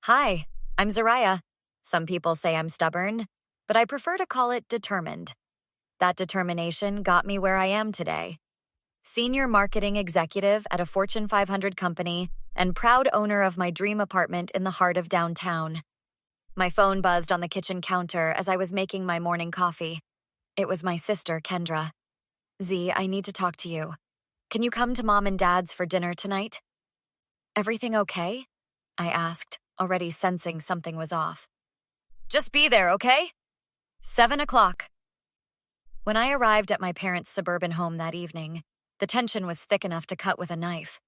Hi, I'm Zariah. Some people say I'm stubborn, but I prefer to call it determined. That determination got me where I am today. Senior marketing executive at a Fortune 500 company and proud owner of my dream apartment in the heart of downtown. My phone buzzed on the kitchen counter as I was making my morning coffee. It was my sister, Kendra. Z, I need to talk to you. Can you come to Mom and Dad's for dinner tonight? Everything okay? I asked, already sensing something was off. Just be there, okay? 7 o'clock. When I arrived at my parents' suburban home that evening, the tension was thick enough to cut with a knife.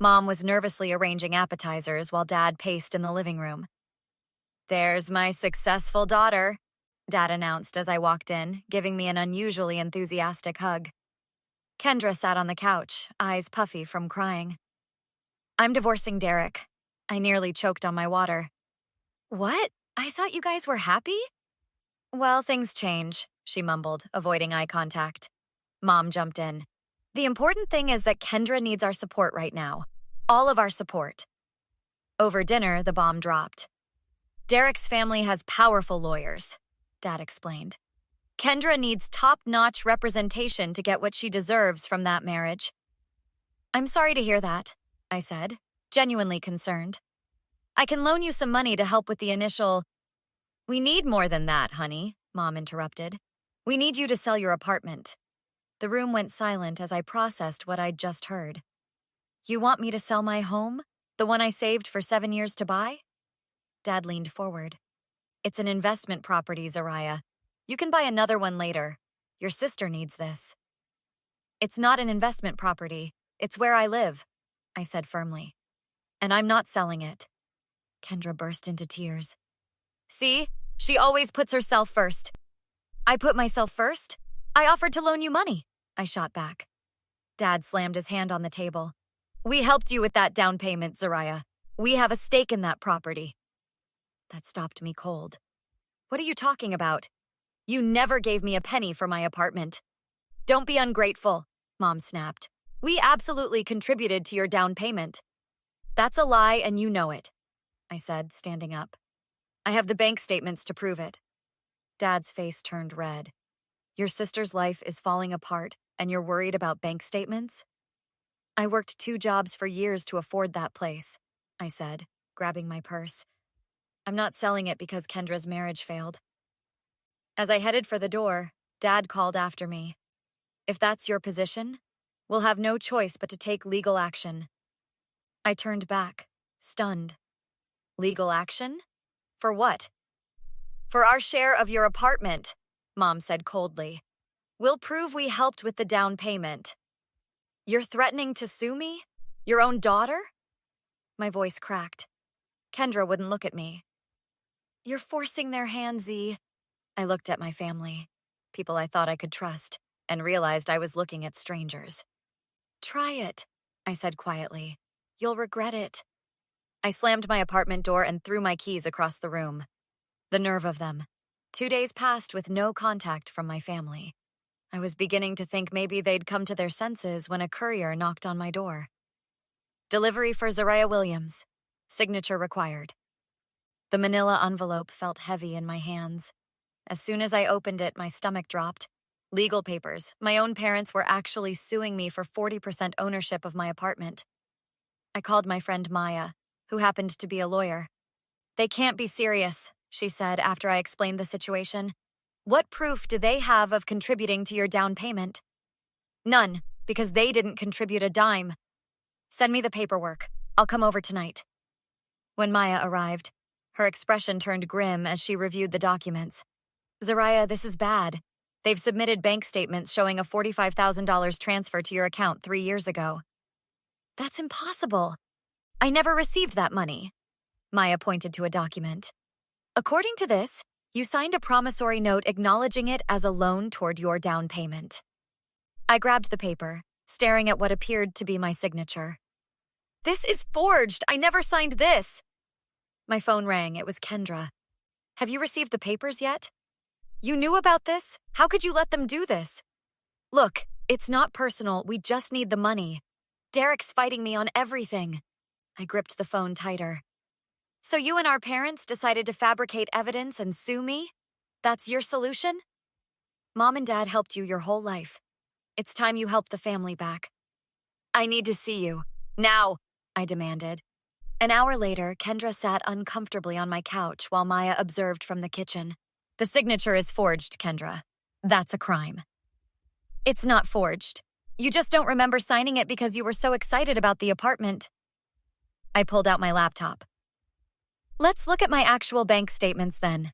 Mom was nervously arranging appetizers while Dad paced in the living room. There's my successful daughter, Dad announced as I walked in, giving me an unusually enthusiastic hug. Kendra sat on the couch, eyes puffy from crying. I'm divorcing Derek. I nearly choked on my water. What? I thought you guys were happy? Well, things change, she mumbled, avoiding eye contact. Mom jumped in. The important thing is that Kendra needs our support right now. All of our support. Over dinner, the bomb dropped. Derek's family has powerful lawyers, Dad explained. Kendra needs top-notch representation to get what she deserves from that marriage. I'm sorry to hear that, I said, genuinely concerned. I can loan you some money to help with the initial... We need more than that, honey, Mom interrupted. We need you to sell your apartment. The room went silent as I processed what I'd just heard. You want me to sell my home? The one I saved for 7 years to buy? Dad leaned forward. It's an investment property, Zariah. You can buy another one later. Your sister needs this. It's not an investment property. It's where I live, I said firmly. And I'm not selling it. Kendra burst into tears. See? She always puts herself first. I put myself first? I offered to loan you money, I shot back. Dad slammed his hand on the table. We helped you with that down payment, Zariah. We have a stake in that property. That stopped me cold. What are you talking about? You never gave me a penny for my apartment. Don't be ungrateful, Mom snapped. We absolutely contributed to your down payment. That's a lie and you know it, I said, standing up. I have the bank statements to prove it. Dad's face turned red. Your sister's life is falling apart and you're worried about bank statements? I worked 2 jobs for years to afford that place, I said, grabbing my purse. I'm not selling it because Kendra's marriage failed. As I headed for the door, Dad called after me. If that's your position, we'll have no choice but to take legal action. I turned back, stunned. Legal action? For what? For our share of your apartment, Mom said coldly. We'll prove we helped with the down payment. You're threatening to sue me? Your own daughter? My voice cracked. Kendra wouldn't look at me. You're forcing their hand, Z. I looked at my family, people I thought I could trust, and realized I was looking at strangers. Try it, I said quietly. You'll regret it. I slammed my apartment door and threw my keys across the room. The nerve of them. 2 days passed with no contact from my family. I was beginning to think maybe they'd come to their senses when a courier knocked on my door. Delivery for Zariah Williams. Signature required. The manila envelope felt heavy in my hands. As soon as I opened it, my stomach dropped. Legal papers. My own parents were actually suing me for 40% ownership of my apartment. I called my friend Maya, who happened to be a lawyer. They can't be serious, she said after I explained the situation. What proof do they have of contributing to your down payment? None, because they didn't contribute a dime. Send me the paperwork. I'll come over tonight. When Maya arrived, her expression turned grim as she reviewed the documents. Zariah, this is bad. They've submitted bank statements showing a $45,000 transfer to your account 3 years ago. That's impossible. I never received that money. Maya pointed to a document. According to this, you signed a promissory note acknowledging it as a loan toward your down payment. I grabbed the paper, staring at what appeared to be my signature. This is forged! I never signed this! My phone rang. It was Kendra. Have you received the papers yet? You knew about this? How could you let them do this? Look, it's not personal. We just need the money. Derek's fighting me on everything. I gripped the phone tighter. So you and our parents decided to fabricate evidence and sue me? That's your solution? Mom and Dad helped you your whole life. It's time you help the family back. I need to see you. Now, I demanded. An hour later, Kendra sat uncomfortably on my couch while Maya observed from the kitchen. The signature is forged, Kendra. That's a crime. It's not forged. You just don't remember signing it because you were so excited about the apartment. I pulled out my laptop. Let's look at my actual bank statements then.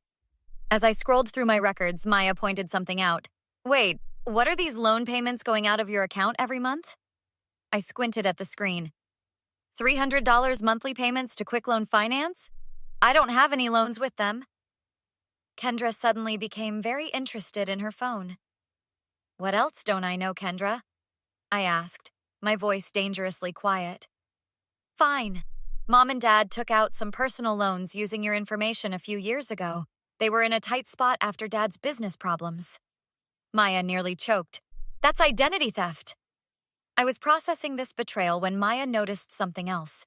As I scrolled through my records, Maya pointed something out. Wait, what are these loan payments going out of your account every month? I squinted at the screen. $300 monthly payments to Quick Loan Finance? I don't have any loans with them. Kendra suddenly became very interested in her phone. What else don't I know, Kendra? I asked, my voice dangerously quiet. Fine. Mom and Dad took out some personal loans using your information a few years ago. They were in a tight spot after Dad's business problems. Maya nearly choked. That's identity theft. I was processing this betrayal when Maya noticed something else.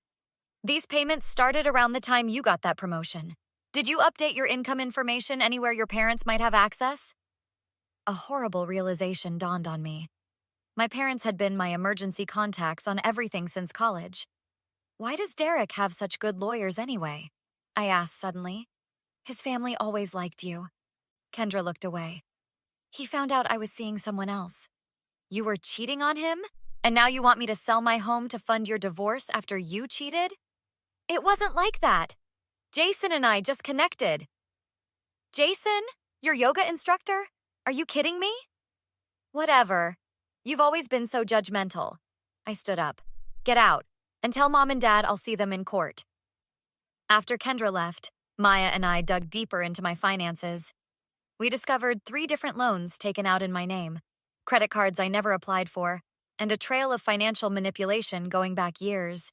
These payments started around the time you got that promotion. Did you update your income information anywhere your parents might have access? A horrible realization dawned on me. My parents had been my emergency contacts on everything since college. Why does Derek have such good lawyers anyway? I asked suddenly. His family always liked you. Kendra looked away. He found out I was seeing someone else. You were cheating on him? And now you want me to sell my home to fund your divorce after you cheated? It wasn't like that. Jason and I just connected. Jason? Your yoga instructor? Are you kidding me? Whatever. You've always been so judgmental. I stood up. Get out, and tell Mom and Dad I'll see them in court. After Kendra left, Maya and I dug deeper into my finances. We discovered 3 different loans taken out in my name, credit cards I never applied for, and a trail of financial manipulation going back years.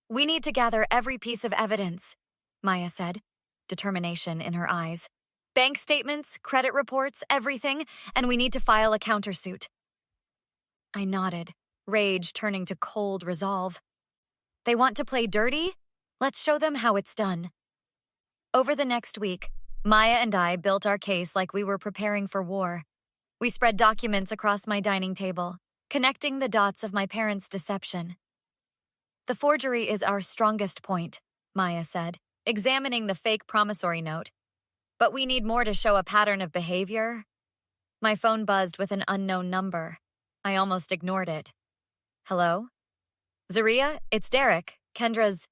We need to gather every piece of evidence, Maya said, determination in her eyes. Bank statements, credit reports, everything, and we need to file a countersuit. I nodded, rage turning to cold resolve. They want to play dirty? Let's show them how it's done. Over the next week, Maya and I built our case like we were preparing for war. We spread documents across my dining table, connecting the dots of my parents' deception. The forgery is our strongest point, Maya said, examining the fake promissory note. But we need more to show a pattern of behavior. My phone buzzed with an unknown number. I almost ignored it. Hello? Zaria, it's Derek, Kendra's...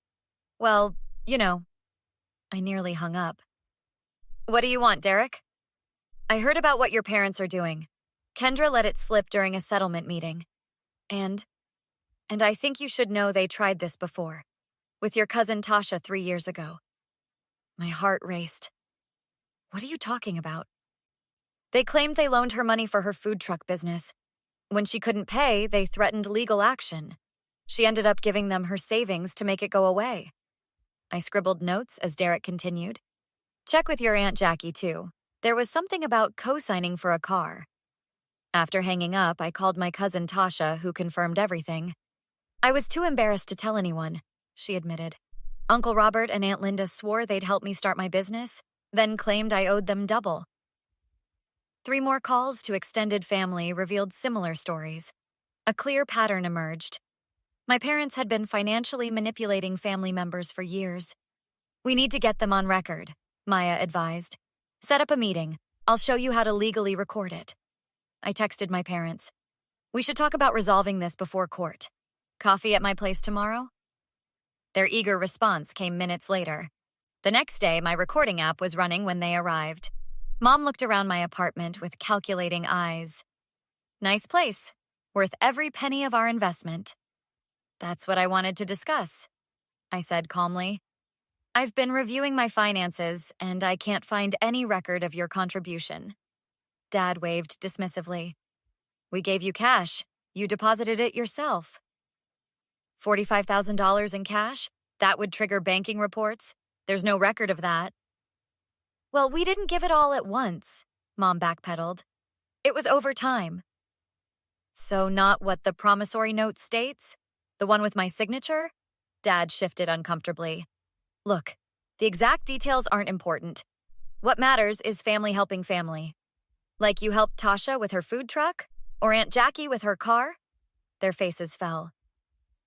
Well, you know. I nearly hung up. What do you want, Derek? I heard about what your parents are doing. Kendra let it slip during a settlement meeting. And I think you should know they tried this before, with your cousin Tasha 3 years ago. My heart raced. What are you talking about? They claimed they loaned her money for her food truck business. When she couldn't pay, they threatened legal action. She ended up giving them her savings to make it go away. I scribbled notes as Derek continued. Check with your Aunt Jackie, too. There was something about co-signing for a car. After hanging up, I called my cousin Tasha, who confirmed everything. I was too embarrassed to tell anyone, she admitted. Uncle Robert and Aunt Linda swore they'd help me start my business, then claimed I owed them double. 3 more calls to extended family revealed similar stories. A clear pattern emerged. My parents had been financially manipulating family members for years. We need to get them on record, Maya advised. Set up a meeting. I'll show you how to legally record it. I texted my parents. We should talk about resolving this before court. Coffee at my place tomorrow? Their eager response came minutes later. The next day, my recording app was running when they arrived. Mom looked around my apartment with calculating eyes. Nice place. Worth every penny of our investment. That's what I wanted to discuss, I said calmly. I've been reviewing my finances, and I can't find any record of your contribution. Dad waved dismissively. We gave you cash. You deposited it yourself. $45,000 in cash? That would trigger banking reports. There's no record of that. Well, we didn't give it all at once, Mom backpedaled. It was over time. So not what the promissory note states? The one with my signature? Dad shifted uncomfortably. Look, The exact details aren't important. What matters is family helping family. Like you helped Tasha with her food truck? Or Aunt Jackie with her car? Their faces fell.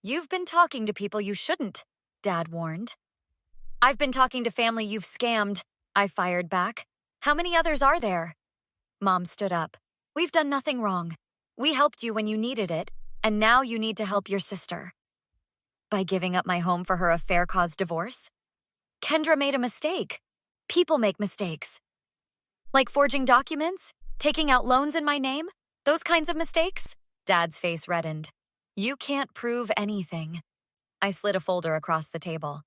You've been talking to people you shouldn't, Dad warned. I've been talking to family you've scammed, I fired back. How many others are there? Mom stood up. We've done nothing wrong. We helped you when you needed it, and now you need to help your sister. By giving up my home for her a fair cause divorce? Kendra made a mistake. People make mistakes. Like forging documents? Taking out loans in my name? Those kinds of mistakes? Dad's face reddened. You can't prove anything. I slid a folder across the table.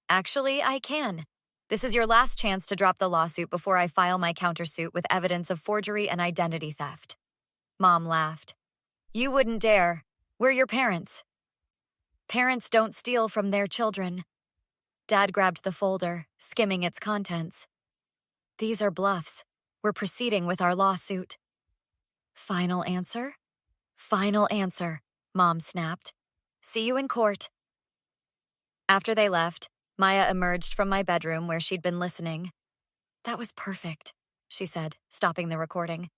Actually, I can. This is your last chance to drop the lawsuit before I file my countersuit with evidence of forgery and identity theft. Mom laughed. You wouldn't dare. We're your parents. Parents don't steal from their children. Dad grabbed the folder, skimming its contents. These are bluffs. We're proceeding with our lawsuit. Final answer? Final answer, Mom snapped. See you in court. After they left, Maya emerged from my bedroom where she'd been listening. That was perfect, she said, stopping the recording.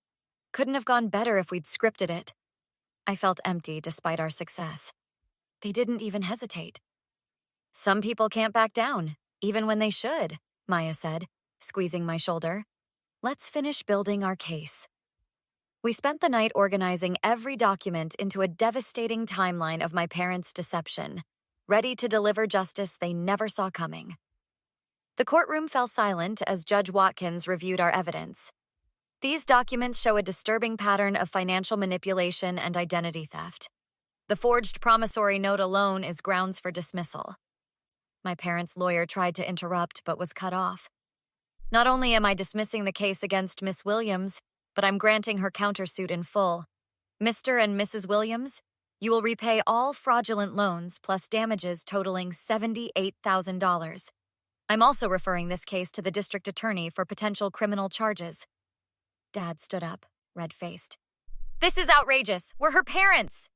Couldn't have gone better if we'd scripted it. I felt empty despite our success. They didn't even hesitate. Some people can't back down, even when they should, Maya said, squeezing my shoulder. Let's finish building our case. We spent the night organizing every document into a devastating timeline of my parents' deception, ready to deliver justice they never saw coming. The courtroom fell silent as Judge Watkins reviewed our evidence. These documents show a disturbing pattern of financial manipulation and identity theft. The forged promissory note alone is grounds for dismissal. My parents' lawyer tried to interrupt but was cut off. Not only am I dismissing the case against Miss Williams, but I'm granting her countersuit in full. Mr. and Mrs. Williams, you will repay all fraudulent loans plus damages totaling $78,000. I'm also referring this case to the district attorney for potential criminal charges. Dad stood up, red-faced. This is outrageous. We're her parents.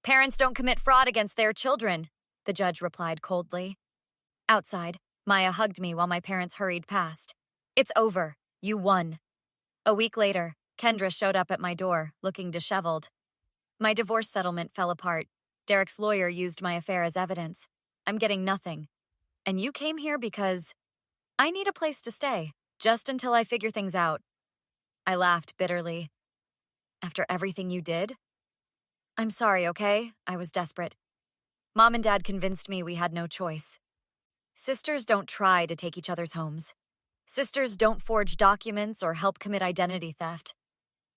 Parents don't commit fraud against their children, the judge replied coldly. Outside, Maya hugged me while my parents hurried past. It's over. You won. A week later, Kendra showed up at my door, looking disheveled. My divorce settlement fell apart. Derek's lawyer used my affair as evidence. I'm getting nothing. And you came here because I need a place to stay, just until I figure things out. I laughed bitterly. After everything you did? I'm sorry, okay? I was desperate. Mom and Dad convinced me we had no choice. Sisters don't try to take each other's homes. Sisters don't forge documents or help commit identity theft.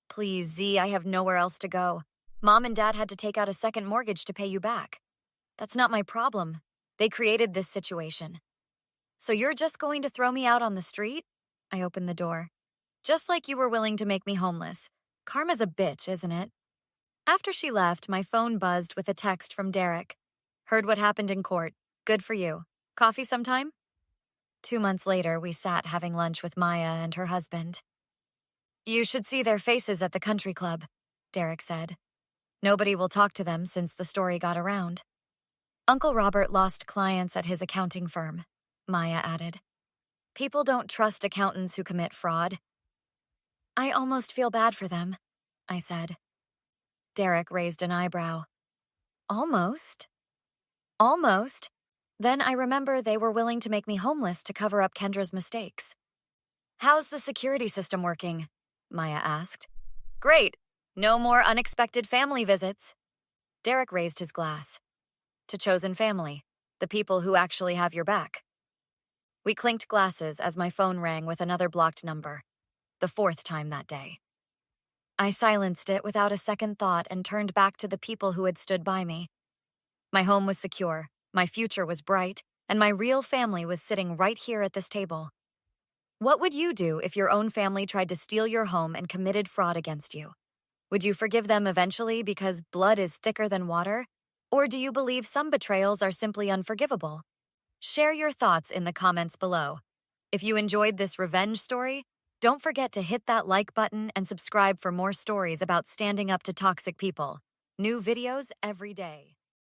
Please, Z, I have nowhere else to go. Mom and Dad had to take out a second mortgage to pay you back. That's not my problem. They created this situation. So you're just going to throw me out on the street? I opened the door. Just like you were willing to make me homeless. Karma's a bitch, isn't it? After she left, my phone buzzed with a text from Derek. Heard what happened in court. Good for you. Coffee sometime? 2 months later, we sat having lunch with Maya and her husband. You should see their faces at the country club, Derek said. Nobody will talk to them since the story got around. Uncle Robert lost clients at his accounting firm, Maya added. People don't trust accountants who commit fraud. I almost feel bad for them, I said. Derek raised an eyebrow. Almost? Almost. Then I remember they were willing to make me homeless to cover up Kendra's mistakes. How's the security system working? Maya asked. Great. No more unexpected family visits. Derek raised his glass. To chosen family, the people who actually have your back. We clinked glasses as my phone rang with another blocked number, the 4th time that day. I silenced it without a second thought and turned back to the people who had stood by me. My home was secure, my future was bright, and my real family was sitting right here at this table. What would you do if your own family tried to steal your home and committed fraud against you? Would you forgive them eventually because blood is thicker than water? Or do you believe some betrayals are simply unforgivable? Share your thoughts in the comments below. If you enjoyed this revenge story, don't forget to hit that like button and subscribe for more stories about standing up to toxic people. New videos every day.